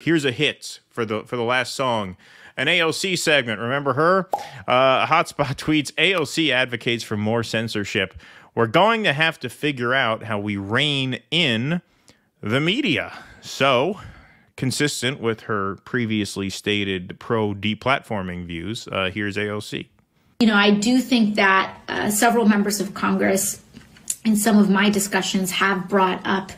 Here's a hit for the last song. An AOC segment. Remember her? Hotspot tweets, AOC advocates for more censorship. We're going to have to figure out how we rein in the media. So, consistent with her previously stated pro-deplatforming views, here's AOC. You know, I do think that several members of Congress in some of my discussions have brought up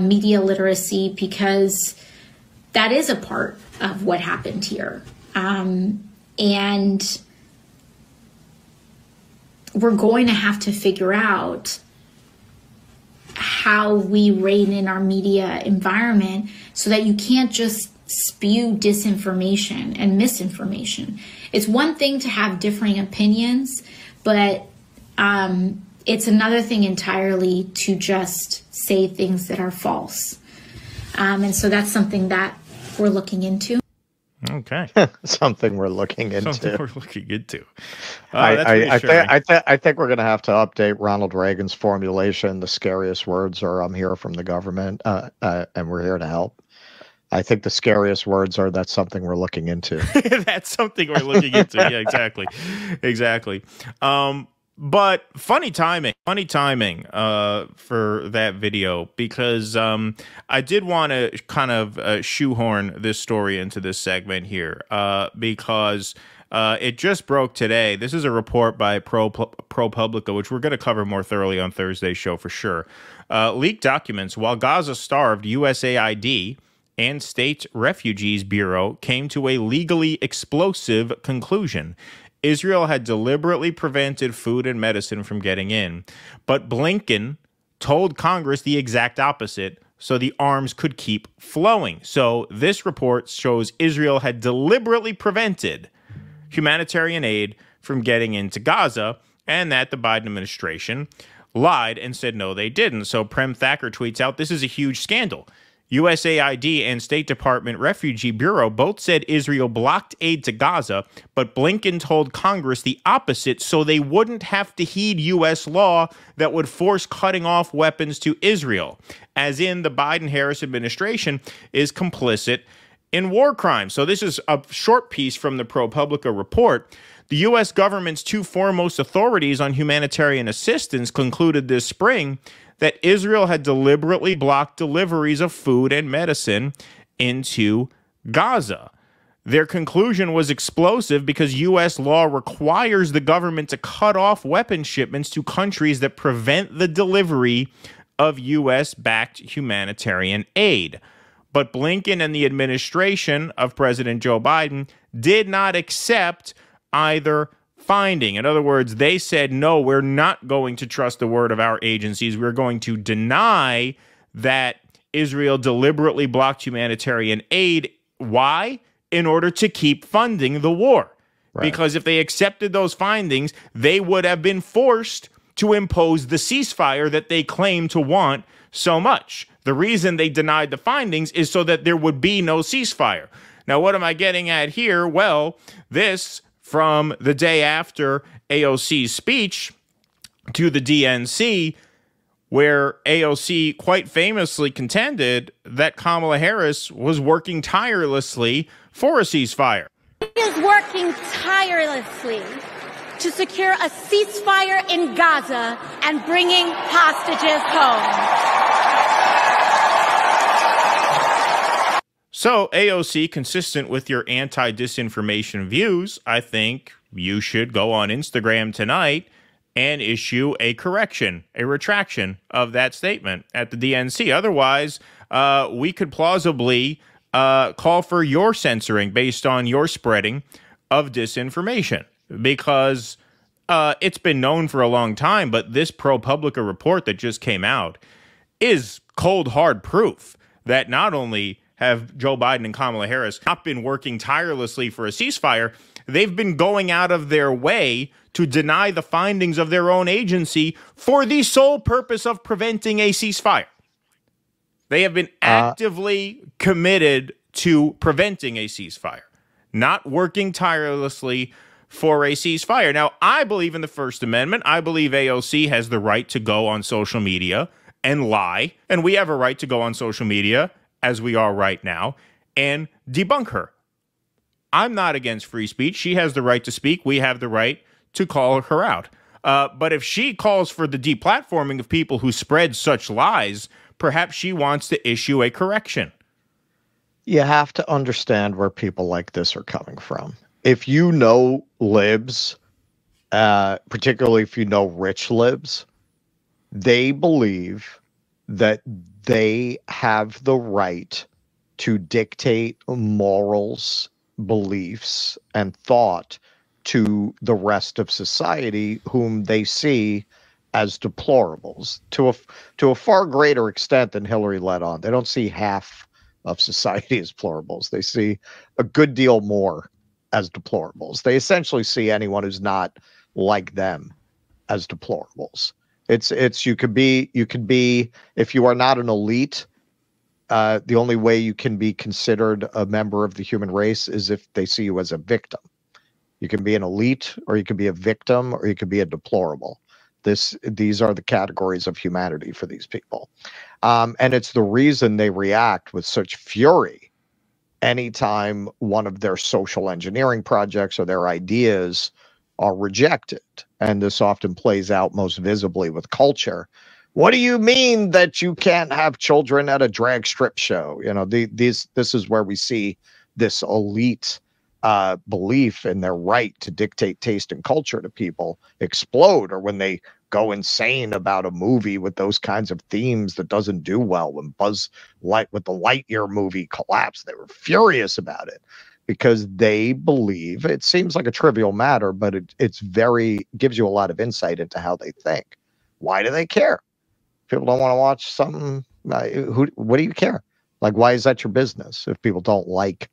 media literacy, because that is a part of what happened here. And we're going to have to figure out how we rein in our media environment so that you can't just spew disinformation and misinformation. It's one thing to have differing opinions, but it's another thing entirely to just say things that are false. And so that's something that we're looking into. Okay. Something we're looking into. Something we're looking into. I think we're going to have to update Ronald Reagan's formulation. The scariest words are, I'm here from the government, and we're here to help. I think the scariest words are, that's something we're looking into. That's something we're looking into. Yeah, exactly. Exactly. But funny timing for that video, because I did want to kind of shoehorn this story into this segment here, because it just broke today. This is a report by ProPublica, which we're going to cover more thoroughly on Thursday's show for sure. Leaked documents. While Gaza starved, USAID and State Refugees Bureau came to a legally explosive conclusion. Israel had deliberately prevented food and medicine from getting in, but Blinken told Congress the exact opposite, so the arms could keep flowing. So this report shows Israel had deliberately prevented humanitarian aid from getting into Gaza, and that the Biden administration lied and said no, they didn't. So Prem Thacker tweets out, this is a huge scandal. USAID and State Department Refugee Bureau both said Israel blocked aid to Gaza, but Blinken told Congress the opposite, so they wouldn't have to heed U.S. law that would force cutting off weapons to Israel, as in the Biden-Harris administration is complicit in war crimes. So this is a short piece from the ProPublica report. The U.S. government's two foremost authorities on humanitarian assistance concluded this spring that Israel had deliberately blocked deliveries of food and medicine into Gaza. Their conclusion was explosive because U.S. law requires the government to cut off weapon shipments to countries that prevent the delivery of U.S.-backed humanitarian aid. But Blinken and the administration of President Joe Biden did not accept either finding. In other words, they said, no, we're not going to trust the word of our agencies. We're going to deny that Israel deliberately blocked humanitarian aid. Why? In order to keep funding the war. Right. Because if they accepted those findings, they would have been forced to impose the ceasefire that they claim to want so much. The reason they denied the findings is so that there would be no ceasefire. Now, what am I getting at here? Well, this from the day after AOC's speech to the DNC, where AOC quite famously contended that Kamala Harris was working tirelessly for a ceasefire. He is working tirelessly to secure a ceasefire in Gaza and bringing hostages home. So, AOC, consistent with your anti-disinformation views, I think you should go on Instagram tonight and issue a correction, a retraction of that statement at the DNC. Otherwise, we could plausibly call for your censoring based on your spreading of disinformation, because it's been known for a long time, but this ProPublica report that just came out is cold, hard proof that not only have Joe Biden and Kamala Harris not been working tirelessly for a ceasefire, they've been going out of their way to deny the findings of their own agency for the sole purpose of preventing a ceasefire. They have been actively committed to preventing a ceasefire, not working tirelessly for a ceasefire. Now, I believe in the First Amendment. I believe AOC has the right to go on social media and lie, and we have a right to go on social media as we are right now, and debunk her. I'm not against free speech. She has the right to speak. We have the right to call her out. But if she calls for the deplatforming of people who spread such lies, perhaps she wants to issue a correction. You have to understand where people like this are coming from. If you know libs, particularly if you know rich libs, they believe that they have the right to dictate morals, beliefs, and thought to the rest of society, whom they see as deplorables to a far greater extent than Hillary let on. They don't see half of society as deplorables. They see a good deal more as deplorables. They essentially see anyone who's not like them as deplorables. It's you could be if you are not an elite, the only way you can be considered a member of the human race is if they see you as a victim. You can be an elite, or you can be a victim, or you can be a deplorable. These are the categories of humanity for these people. And it's the reason they react with such fury anytime one of their social engineering projects or their ideas are rejected. And this often plays out most visibly with culture. What do you mean that you can't have children at a drag strip show? You know, this is where we see this elite belief in their right to dictate taste and culture to people explode, or when they go insane about a movie with those kinds of themes that doesn't do well. When Buzz Light with the Lightyear movie collapsed, they were furious about it because they believe it seems like a trivial matter, but it's very gives you a lot of insight into how they think. Why do they care? People don't want to watch something. What do you care? Like, why is that your business? If people don't like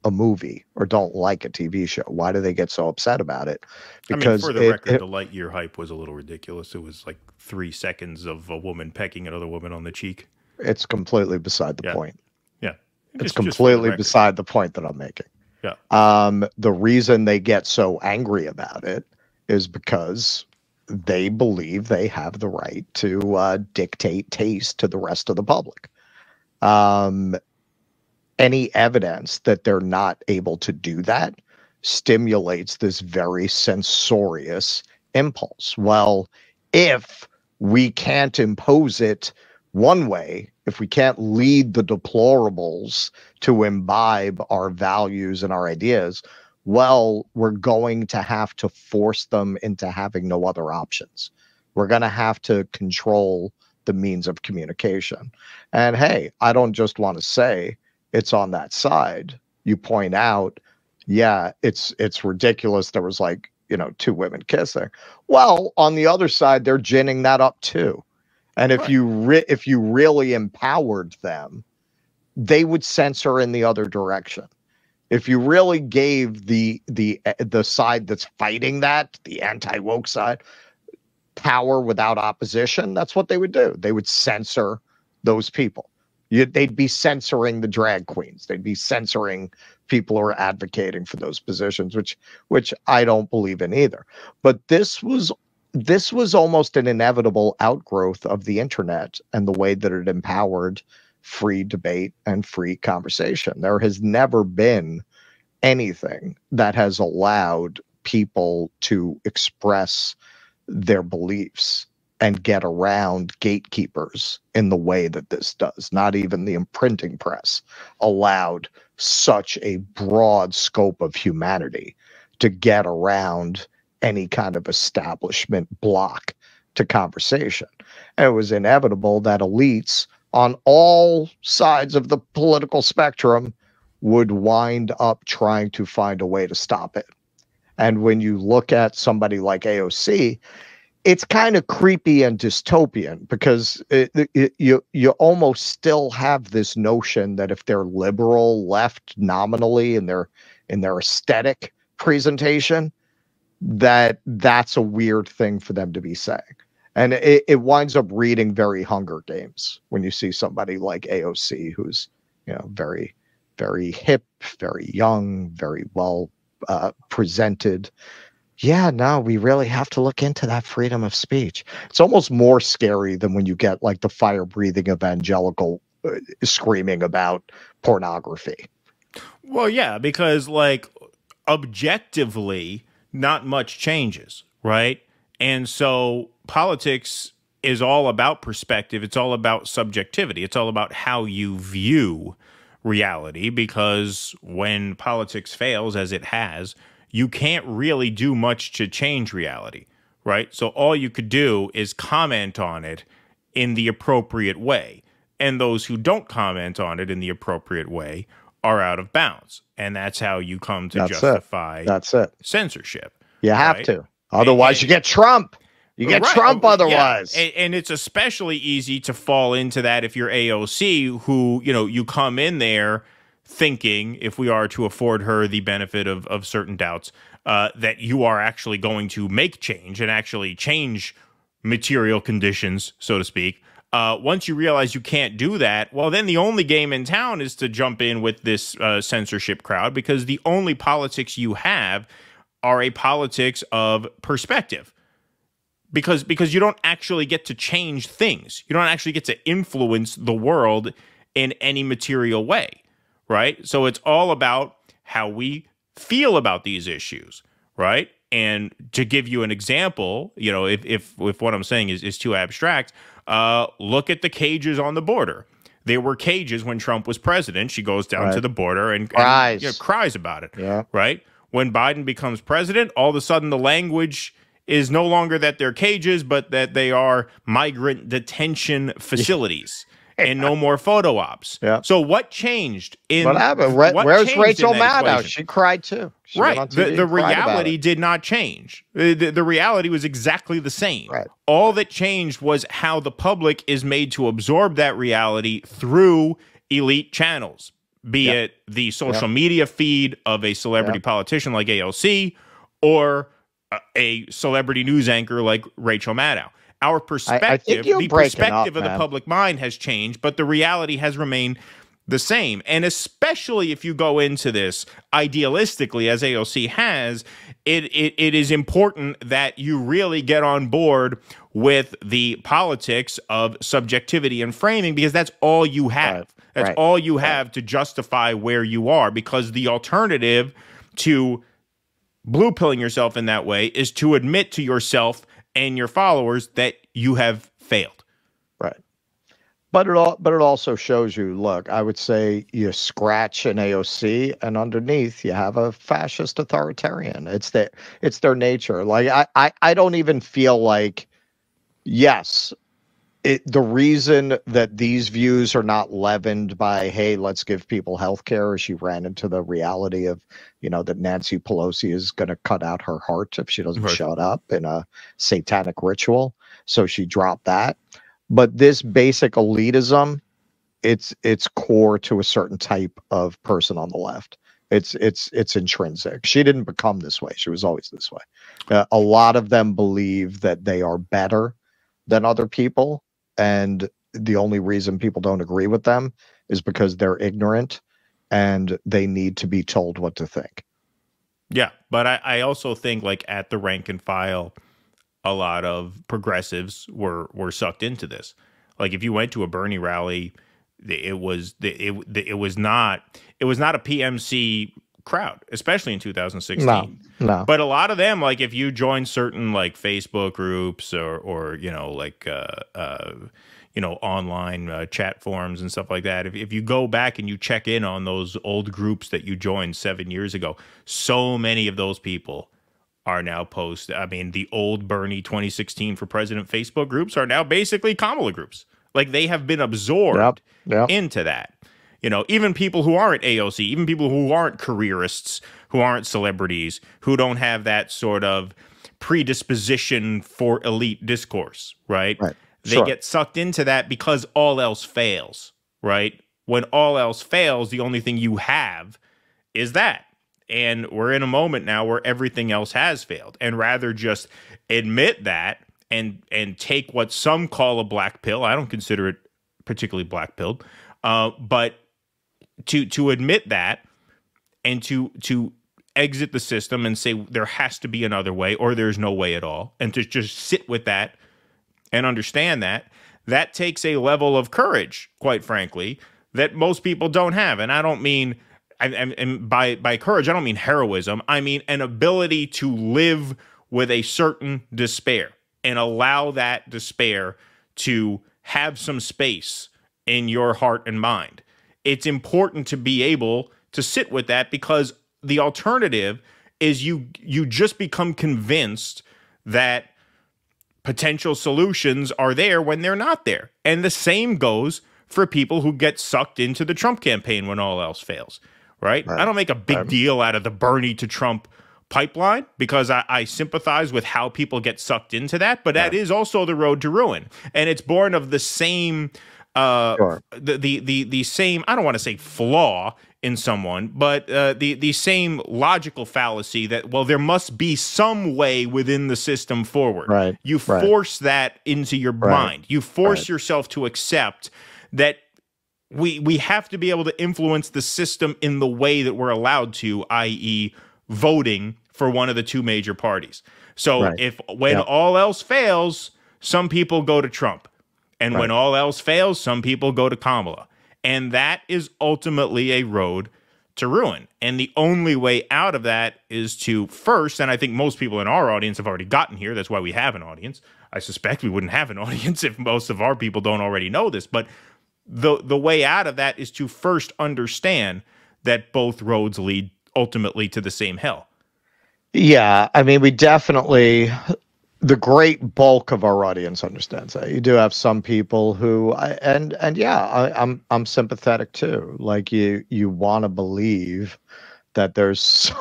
a movie or don't like a TV show, why do they get so upset about it? Because for the record, the Lightyear hype was a little ridiculous. It was like 3 seconds of a woman pecking another woman on the cheek. It's completely beside the point. Yeah. It's completely beside the point that I'm making. Yeah. The reason they get so angry about it is because they believe they have the right to dictate taste to the rest of the public. Any evidence that they're not able to do that stimulates this very censorious impulse. Well, if we can't impose it one way, if we can't lead the deplorables to imbibe our values and our ideas, well, we're going to have to force them into having no other options. We're going to have to control the means of communication. And hey, I don't just want to say it's on that side. You point out, yeah, it's ridiculous. There was like, 2 women kissing. Well, on the other side, they're ginning that up too. And if you really empowered them, they would censor in the other direction. If you really gave the side that's fighting that, the anti-woke side, power without opposition, that's what they would do. They would censor those people. They'd be censoring the drag queens. They'd be censoring people who are advocating for those positions, which I don't believe in either. But this was almost an inevitable outgrowth of the internet and the way that it empowered free debate and free conversation. There has never been anything that has allowed people to express their beliefs and get around gatekeepers in the way that this does. Not even the printing press allowed such a broad scope of humanity to get around any kind of establishment block to conversation. And it was inevitable that elites on all sides of the political spectrum would wind up trying to find a way to stop it. And when you look at somebody like AOC, it's kind of creepy and dystopian because you almost still have this notion that if they're liberal left nominally in their aesthetic presentation, that's a weird thing for them to be saying. And it winds up reading very Hunger Games when you see somebody like AOC, who's very, very hip, very young, very well presented. Yeah, no, we really have to look into that freedom of speech. It's almost more scary than when you get like the fire-breathing evangelical screaming about pornography. Well, yeah, because like objectively, not much changes, right? And so politics is all about perspective. It's all about subjectivity. It's all about how you view reality, because when politics fails, as it has, you can't really do much to change reality, right? So all you could do is comment on it in the appropriate way. And those who don't comment on it in the appropriate way are out of bounds. And that's how you come to justify censorship. You have to. Otherwise, you get Trump. You get Trump otherwise. Yeah. And it's especially easy to fall into that if you're AOC, who, you know, you come in there thinking, if we are to afford her the benefit of certain doubts, that you are actually going to make change and actually change material conditions, so to speak. Once you realize you can't do that, well, then the only game in town is to jump in with this censorship crowd, because the only politics you have are a politics of perspective. Because you don't actually get to change things. You don't actually get to influence the world in any material way, right? So it's all about how we feel about these issues, right? And to give you an example, you know, if what I'm saying is too abstract, look at the cages on the border. There were cages when Trump was president. She goes down to the border and cries about it, right? When Biden becomes president, all of a sudden the language is no longer that they're cages, but that they are migrant detention facilities. And no more photo ops. So what changed in what happened? Where's Rachel Maddow? She cried too. She right. The reality did not change. The reality was exactly the same. Right. All that changed was how the public is made to absorb that reality through elite channels, be it the social media feed of a celebrity politician like AOC or a celebrity news anchor like Rachel Maddow. Our perspective, the perspective of the public mind has changed, but the reality has remained the same. And especially if you go into this idealistically, as AOC has, it is important that you really get on board with the politics of subjectivity and framing, because that's all you have. That's all you have to justify where you are, because the alternative to blue pilling yourself in that way is to admit to yourself and your followers that you have failed. Right. But it also shows you, look, I would say you scratch an AOC and underneath you have a fascist authoritarian. It's their nature. Like I don't even feel like, yes, the reason that these views are not leavened by, hey, let's give people health care, she ran into the reality of, you know, that Nancy Pelosi is going to cut out her heart if she doesn't shut up in a satanic ritual. So she dropped that. But this basic elitism, it's core to a certain type of person on the left. It's intrinsic. She didn't become this way. She was always this way. A lot of them believe that they are better than other people. And the only reason people don't agree with them is because they're ignorant and they need to be told what to think. Yeah, but I also think, like, at the rank and file, a lot of progressives were sucked into this. Like, if you went to a Bernie rally, it was not a PMC crowd, especially in 2016. No. But a lot of them, like, if you join certain like Facebook groups or you know, like you know, online chat forums and stuff like that, if you go back and you check in on those old groups that you joined 7 years ago, so many of those people are now I mean, the old Bernie 2016 for president Facebook groups are now basically Kamala groups. Like, they have been absorbed into that. You know, even people who aren't AOC, even people who aren't careerists, who aren't celebrities, who don't have that sort of predisposition for elite discourse, right? They get sucked into that because all else fails, right? When all else fails, the only thing you have is that. And we're in a moment now where everything else has failed. And rather just admit that and take what some call a black pill. I don't consider it particularly black pilled, but to admit that and to exit the system and say there has to be another way or there's no way at all, and to just sit with that and understand that takes a level of courage, quite frankly, that most people don't have. And I don't mean and by courage, I don't mean heroism. I mean an ability to live with a certain despair and allow that despair to have some space in your heart and mind. It's important to be able to sit with that, because the alternative is you just become convinced that potential solutions are there when they're not there. And the same goes for people who get sucked into the Trump campaign when all else fails, right? I don't make a big deal out of the Bernie to Trump pipeline, because I sympathize with how people get sucked into that, but that is also the road to ruin. And it's born of the same the same, I don't want to say flaw in someone, but the same logical fallacy that, well, there must be some way within the system forward. Right. You force that into your mind. You force yourself to accept that we have to be able to influence the system in the way that we're allowed to, i.e. voting for one of the two major parties. So when all else fails, some people go to Trump. And when all else fails, some people go to Kamala. And that is ultimately a road to ruin. And the only way out of that is to first, and I think most people in our audience have already gotten here. That's why we have an audience. I suspect we wouldn't have an audience if most of our people don't already know this. But the way out of that is to first understand that both roads lead ultimately to the same hell. Yeah, I mean, we definitely, the great bulk of our audience understands that. You do have some people who, I'm sympathetic too. Like you want to believe that there's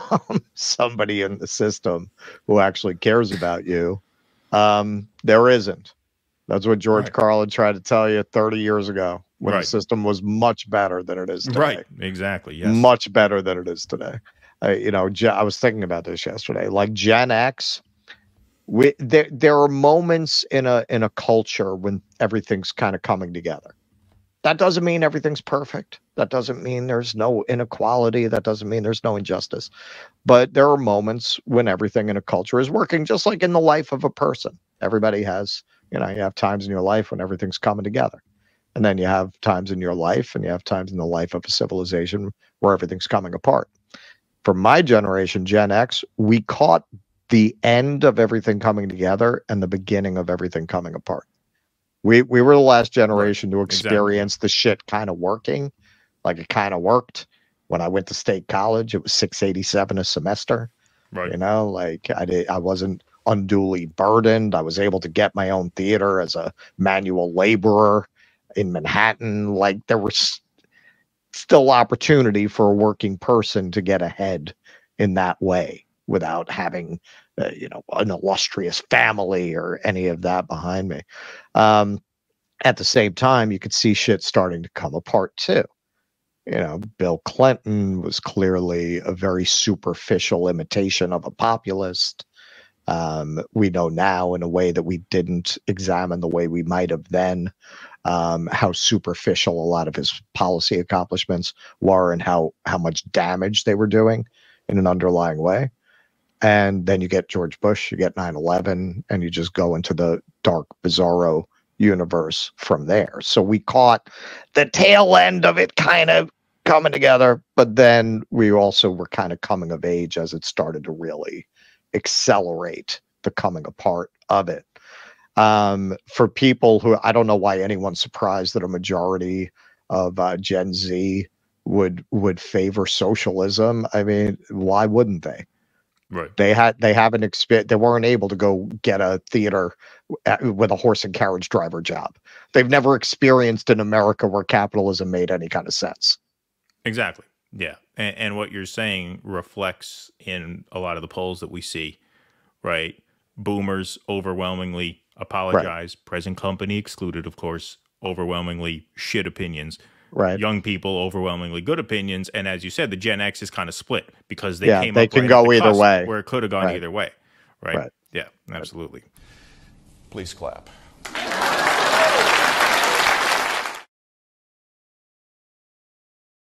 somebody in the system who actually cares about you. There isn't. That's what George Carlin tried to tell you 30 years ago, when the system was much better than it is today. Right, exactly, yes. Much better than it is today. I was thinking about this yesterday. Like Gen X, there are moments in a culture when everything's kind of coming together. That doesn't mean everything's perfect. That doesn't mean there's no inequality. That doesn't mean there's no injustice. But there are moments when everything in a culture is working, just like in the life of a person. Everybody has, you have times in your life when everything's coming together. And then you have times in your life, and you have times in the life of a civilization where everything's coming apart. For my generation, Gen X, we caught the end of everything coming together and the beginning of everything coming apart. We were the last generation to experience the shit kind of working. Like it kind of worked. When I went to state college, it was $687 a semester. Right. I wasn't unduly burdened. I was able to get my own theater as a manual laborer in Manhattan. Like there was still opportunity for a working person to get ahead in that way without having, an illustrious family or any of that behind me. At the same time, you could see shit starting to come apart too. Bill Clinton was clearly a very superficial imitation of a populist. We know now, in a way that we didn't examine the way we might have then, how superficial a lot of his policy accomplishments were and how much damage they were doing in an underlying way. And then you get George Bush, you get 9/11, and you just go into the dark, bizarro universe from there. So we caught the tail end of it kind of coming together, but then we also were kind of coming of age as it started to really accelerate the coming apart of it. For people who, I don't know why anyone's surprised that a majority of Gen Z would favor socialism. I mean, why wouldn't they? Right. They haven't experienced. They weren't able to go get a theater with a horse and carriage driver job. They've never experienced an America where capitalism made any kind of sense. Exactly. Yeah. And what you're saying reflects in a lot of the polls that we see, right? Boomers overwhelmingly apologize, present company excluded, of course, overwhelmingly shit opinions. Right. Young people, overwhelmingly good opinions. And as you said, the Gen X is kind of split because they came up can go either way. Where it could have gone either way. Right? Yeah, absolutely. Please clap.